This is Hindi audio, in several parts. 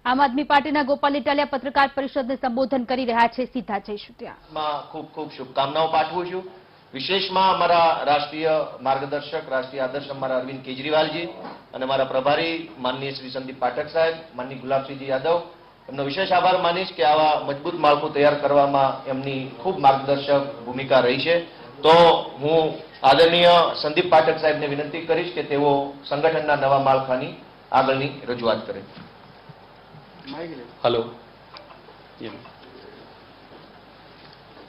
આમ આદમી પાર્ટીના ગોપાલ ઇટાલિયા પત્રકાર પરિષદને સંબોધન કરી રહ્યા છે. સીધા જઈશું ત્યાં. ખૂબ ખૂબ શુભકામનાઓ પાઠવું છું. વિશેષમાં અમારા રાષ્ટ્રીય માર્ગદર્શક, રાષ્ટ્રીય આદર્શ અમારા અરવિંદ કેજરીવાલજી અને મારા પ્રભારી માનનીય શ્રી સંદીપ પાઠક સાહેબ, માનનીય ગુલાબસિંહજી યાદવ, એમનો વિશેષ આભાર માનીશ કે આવા મજબૂત માળખું તૈયાર કરવામાં એમની ખૂબ માર્ગદર્શક ભૂમિકા રહી છે. તો હું આદરણીય સંદીપ પાઠક સાહેબને વિનંતી કરીશ કે તેઓ સંગઠનના નવા માળખાની આગળની રજૂઆત કરે. Hello,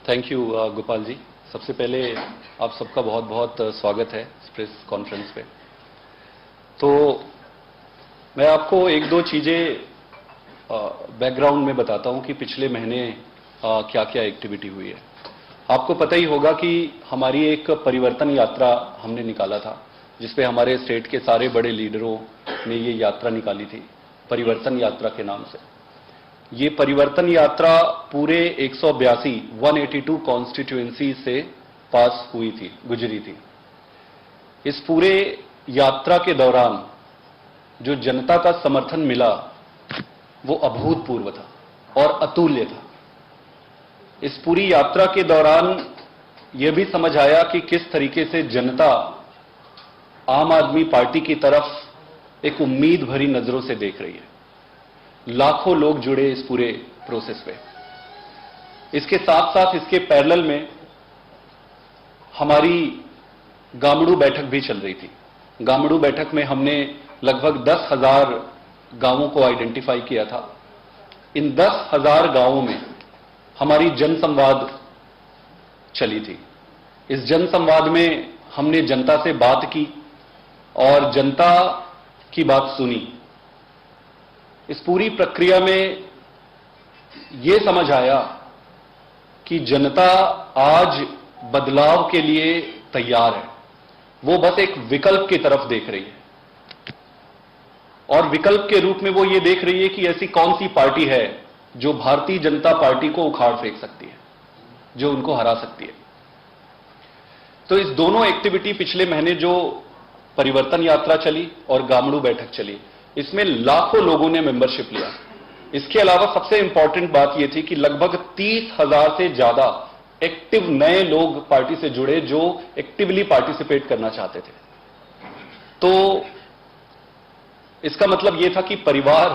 thank you Gopal ji. सबसे पहले आप सबका बहुत बहुत स्वागत है इस प्रेस कॉन्फ्रेंस पे. तो मैं आपको एक दो चीज़ें बैकग्राउंड में बताता हूं कि पिछले महीने क्या क्या एक्टिविटी हुई है. आपको पता ही होगा कि हमारी एक परिवर्तन यात्रा हमने निकाला था, जिसपे हमारे स्टेट के सारे बड़े लीडरों ने ये यात्रा निकाली थी, परिवर्तन यात्रा के नाम से. ये परिवर्तन यात्रा पूरे 182 कॉन्स्टिट्यूएंसी से पास हुई थी, गुजरी थी. इस पूरे यात्रा के दौरान जो जनता का समर्थन मिला वो अभूतपूर्व था और अतुल्य था. इस पूरी यात्रा के दौरान यह भी समझ आया कि किस तरीके से जनता आम आदमी पार्टी की तरफ एक उम्मीद भरी नजरों से देख रही है. लाखों लोग जुड़े इस पूरे प्रोसेस पे. इसके साथ साथ इसके पैरेलल में हमारी गामड़ू बैठक भी चल रही थी. गामड़ू बैठक में हमने लगभग 10,000 गांवों को आइडेंटिफाई किया था. इन 10,000 गांवों में हमारी जनसंवाद चली थी. इस जनसंवाद में हमने जनता से बात की और जनता की बात सुनी. इस पूरी प्रक्रिया में यह समझ आया कि जनता आज बदलाव के लिए तैयार है. वो बस एक विकल्प की तरफ देख रही है और विकल्प के रूप में वो ये देख रही है कि ऐसी कौन सी पार्टी है जो भारतीय जनता पार्टी को उखाड़ फेंक सकती है, जो उनको हरा सकती है. तो इस दोनों एक्टिविटी पिछले महीने जो परिवर्तन यात्रा चली और गामड़ू बैठक चली, इसमें लाखों लोगों ने मेंबरशिप लिया. इसके अलावा सबसे इंपॉर्टेंट बात यह थी कि लगभग 30,000 से ज्यादा एक्टिव नए लोग पार्टी से जुड़े जो एक्टिवली पार्टिसिपेट करना चाहते थे. तो इसका मतलब यह था कि परिवार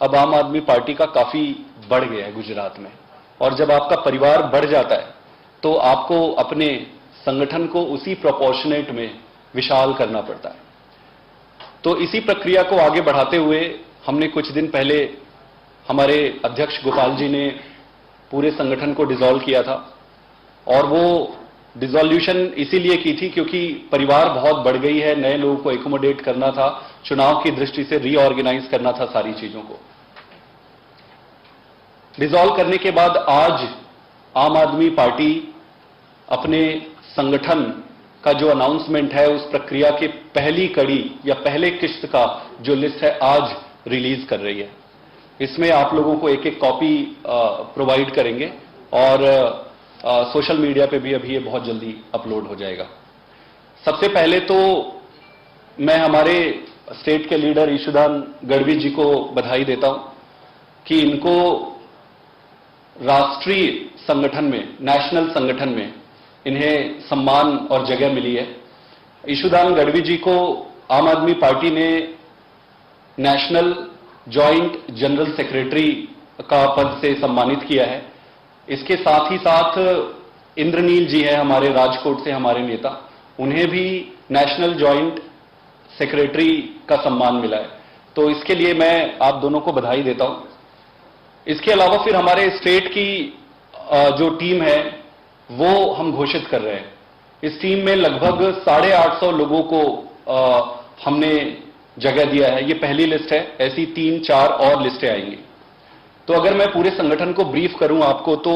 अब आम आदमी पार्टी का काफी बढ़ गया है गुजरात में. और जब आपका परिवार बढ़ जाता है तो आपको अपने संगठन को उसी प्रोपोर्शनेट में विशाल करना पड़ता है. तो इसी प्रक्रिया को आगे बढ़ाते हुए हमने कुछ दिन पहले हमारे अध्यक्ष गोपाल जी ने पूरे संगठन को डिसॉल्व किया था. और वो डिसॉल्यूशन इसीलिए की थी क्योंकि परिवार बहुत बढ़ गई है, नए लोगों को एकोमोडेट करना था, चुनाव की दृष्टि से रीऑर्गेनाइज करना था सारी चीजों को. डिसॉल्व करने के बाद आज आम आदमी पार्टी अपने संगठन का जो अनाउंसमेंट है उस प्रक्रिया के पहली कड़ी या पहले किस्त का जो लिस्ट है आज रिलीज कर रही है. इसमें आप लोगों को एक एक कॉपी प्रोवाइड करेंगे और सोशल मीडिया पे भी अभी ये बहुत जल्दी अपलोड हो जाएगा. सबसे पहले तो मैं हमारे स्टेट के लीडर ईशुदान गढ़वी जी को बधाई देता हूं कि इनको राष्ट्रीय संगठन में, नेशनल संगठन में इन्हें सम्मान और जगह मिली है. ईशुदान गढ़वी जी को आम आदमी पार्टी ने नेशनल जॉइंट जनरल सेक्रेटरी का पद से सम्मानित किया है. इसके साथ ही साथ इंद्रनील जी है हमारे राजकोट से, हमारे नेता, उन्हें भी नेशनल जॉइंट सेक्रेटरी का सम्मान मिला है. तो इसके लिए मैं आप दोनों को बधाई देता हूं. इसके अलावा फिर हमारे स्टेट की जो टीम है वो हम घोषित कर रहे हैं. इस टीम में लगभग 850 लोगों को हमने जगह दिया है. ये पहली लिस्ट है, ऐसी 3-4 और लिस्टें आएंगी. तो अगर मैं पूरे संगठन को ब्रीफ करूं आपको, तो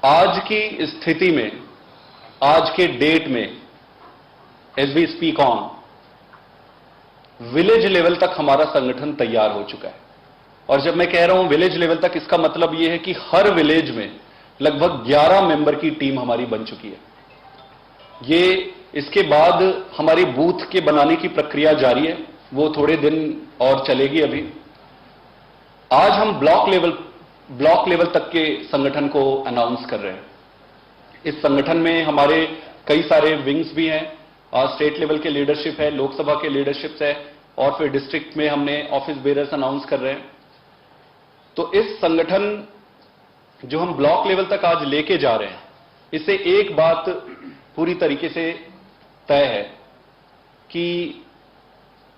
आज की स्थिति में, आज के डेट में, as we speak on, village level तक हमारा संगठन तैयार हो चुका है. और जब मैं कह रहा हूं विलेज लेवल तक, इसका मतलब यह है कि हर विलेज में लगभग 11 मेंबर की टीम हमारी बन चुकी है. ये इसके बाद हमारी बूथ के बनाने की प्रक्रिया जारी है, वो थोड़े दिन और चलेगी अभी. आज हम ब्लॉक लेवल तक के संगठन को अनाउंस कर रहे हैं। इस संगठन में हमारे कई सारे विंग्स भी हैं, स्टेट लेवल के लीडरशिप है, लोकसभा के लीडरशिप है, और फिर डिस्ट्रिक्ट में हमने ऑफिस बेरर्स अनाउंस कर रहे हैं। तो इस संगठन जो हम ब्लॉक लेवल तक आज लेके जा रहे हैं, इससे एक बात पूरी तरीके से तय है कि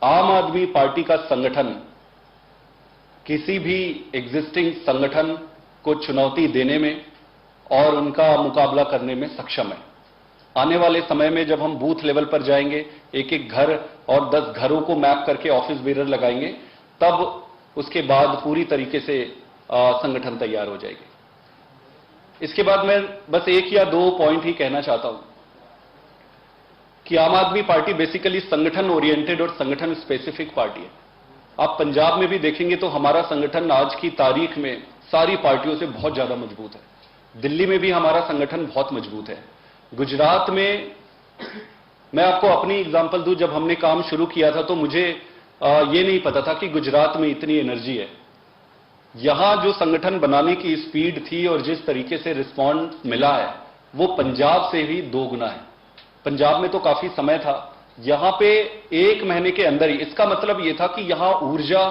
आम आदमी पार्टी का संगठन किसी भी एग्जिस्टिंग संगठन को चुनौती देने में और उनका मुकाबला करने में सक्षम है। आने वाले समय में जब हम बूथ लेवल पर जाएंगे, एक एक घर और 10 घरों को मैप करके ऑफिस बेरर लगाएंगे, तब उसके बाद पूरी तरीके से संगठन तैयार हो जाएगी। इसके बाद मैं बस एक या दो पॉइंट ही कहना चाहता हूं कि आम आदमी पार्टी बेसिकली संगठन ओरिएंटेड और संगठन स्पेसिफिक पार्टी है। आप पंजाब में भी देखेंगे तो हमारा संगठन आज की तारीख में सारी पार्टियों से बहुत ज्यादा मजबूत है। दिल्ली में भी हमारा संगठन बहुत मजबूत है। गुजरात में मैं आपको अपनी एग्जांपल दूं, जब हमने काम शुरू किया था तो मुझे ये नहीं पता था कि गुजरात में इतनी एनर्जी है। यहां जो संगठन बनाने की स्पीड थी और जिस तरीके से रिस्पॉन्स मिला है, वो पंजाब से भी 2 गुना है। पंजाब में तो काफी समय था, यहां पे 1 महीने के अंदर ही। इसका मतलब यह था कि यहां ऊर्जा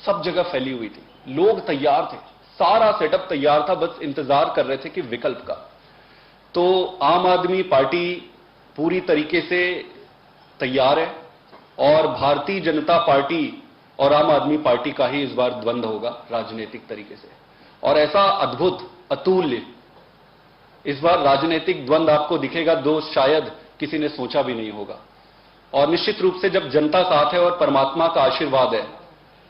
सब जगह फैली हुई थी, लोग तैयार थे, सारा सेटअप तैयार था, बस इंतजार कर रहे थे कि विकल्प का। तो आम आदमी पार्टी पूरी तरीके से तैयार है और भारतीय जनता पार्टी और आम आदमी पार्टी का ही इस बार द्वंद्व होगा राजनीतिक तरीके से। और ऐसा अद्भुत, अतुल्य इस बार राजनीतिक द्वंद्व आपको दिखेगा जो शायद किसी ने सोचा भी नहीं होगा। और निश्चित रूप से जब जनता साथ है और परमात्मा का आशीर्वाद है,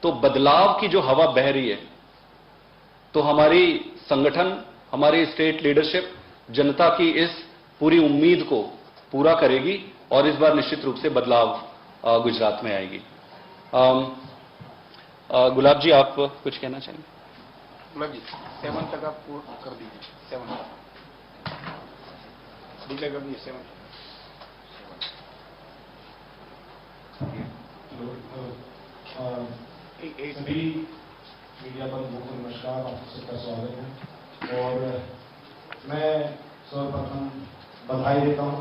तो बदलाव की जो हवा बह रही है, तो हमारी संगठन, हमारी स्टेट लीडरशिप जनता की इस पूरी उम्मीद को पूरा करेगी और इस बार निश्चित रूप से बदलाव गुजरात में आएगी। गुलाब जी, आप कुछ कहना चाहेंगे? गुलाब जी, 7 तक आप पूर्ण कर दीजिए। 7 डिक्लेयर कर दीजिए। 7 सभी मीडिया पर बहुत नमस्कार, आप सबका स्वागत है। और मैं सर्वप्रथम बधाई देता हूँ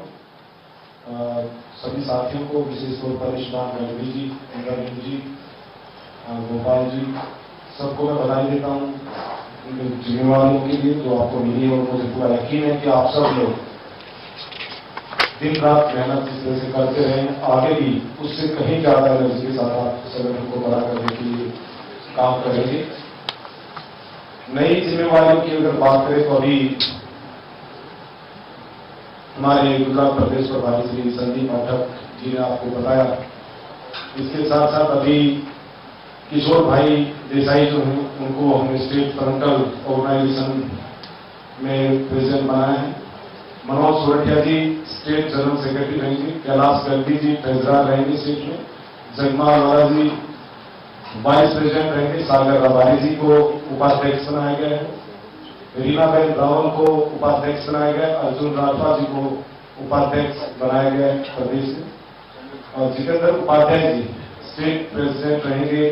सभी साथियों को, विशेष तौर पर ईशान गढ़वी जी, इंद्रजीत जी, गोपाल जी, सबको मैं बधाई देता हूँ उनके जिम्मेवारियों के लिए जो आपको मिली है। और मुझे पूरा यकीन है कि आप सब लोग दिन रात मेहनत इस तरह से करते रहें, आगे भी उससे कहीं ज्यादा एनर्जी के साथ आप संगठन को बड़ा करने के लिए काम करेंगे। नई जिम्मेवारियों की अगर बात करें तो अभी हमारे गुजरात प्रदेश प्रभारी श्री संदीप पाठक जी ने आपको बताया। इसके साथ साथ अभी किशोर भाई देसाई जो हैं, उनको हमने स्टेट फ्रंटल ऑर्गेनाइजेशन में प्रेसिडेंट बनाया है। मनोज सोरठिया जी स्टेट जनरल सेक्रेटरी रहेंगे। कैलाश गलबी जी ट्रेजरर रहेंगे स्टेट में। जगमाल वाला जी वाइस प्रेसिडेंट रहेंगे। सागर रबारी जी को उपाध्यक्ष बनाया गया है। रीनाबेन रावल को उपाध्यक्ष बनाया गया। अर्जुन राठवा जी को उपाध्यक्ष बनाया गया है प्रदेश से। और जितेंद्र उपाध्याय जी स्टेट प्रेसिडेंट रहेंगे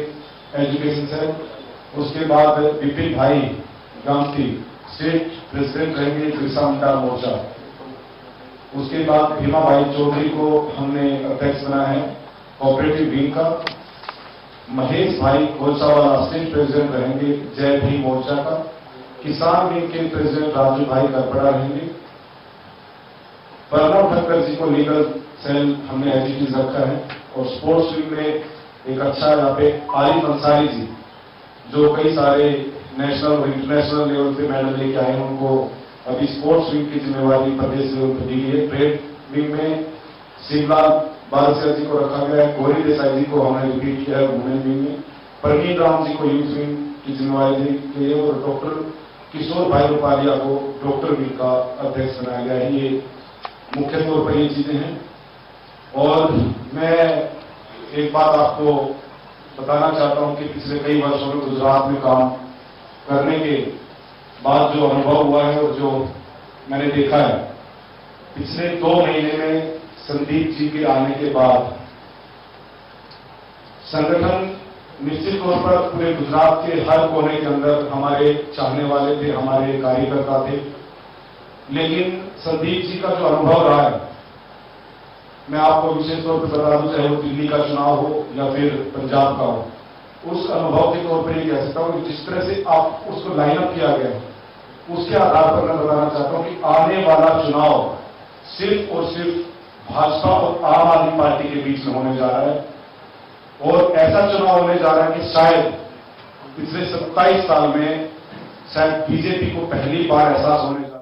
एजुकेशन से। उसके बाद विपिन भाई गांधी स्टेट प्रेसिडेंट रहेंगे बिरसा मुंडा मोर्चा। उसके बाद भीमा भाई चौधरी को हमने अध्यक्ष बनाया है कोऑपरेटिव विंग का। महेश भाई खोलसावाला स्टेट प्रेसिडेंट रहेंगे जय भीम मोर्चा का। किसान विंग के प्रेसिडेंट राजू भाई करपड़ा रहेंगे। प्रणव ठक्कर जी को लीगल सेल हमने एजीटीज रखा है। और स्पोर्ट्स विंग में एक अच्छा यहाँ पे आरिफ अंसारी जी, जो कई सारे नेशनल और इंटरनेशनल लेवल पे मेडल लेके आए हैं, उनको अभी स्पोर्ट्स विंग की जिम्मेवारी प्रदेश लेवल पर दी गई है। ट्रेड विंग में शिवलाल बालसिया जी को रखा गया है। गौरी देसाई जी को हमने रिपीट किया है वुमेन विंग में। प्रवीण राम जी को यूथ विंग की जिम्मेवारी दी गई है। और डॉक्टर किशोर भाई रूपालिया को डॉक्टर विंग का अध्यक्ष बनाया गया है। ये मुख्य तौर पर ये चीजें हैं। और मैं एक बात आपको बताना चाहता हूं कि पिछले कई वर्षों में गुजरात में काम करने के बाद जो अनुभव हुआ है और जो मैंने देखा है, पिछले 2 महीने में संदीप जी के आने के बाद संगठन निश्चित तौर पर पूरे गुजरात के हर कोने के अंदर हमारे चाहने वाले थे, हमारे कार्यकर्ता थे। लेकिन संदीप जी का जो अनुभव रहा है, मैं आपको विशेष तौर पर बता दूं, चाहे वो दिल्ली का चुनाव हो या फिर पंजाब का हो, उस अनुभव के तौर पर ये कह सकता हूं कि जिस तरह से आप उसको लाइनअप किया गया, उसके आधार पर मैं बताना चाहता हूं कि आने वाला चुनाव सिर्फ और सिर्फ भाजपा और आम आदमी पार्टी के बीच में होने जा रहा है। और ऐसा चुनाव होने जा रहा है कि शायद पिछले 27 साल में शायद बीजेपी को पहली बार एहसास होने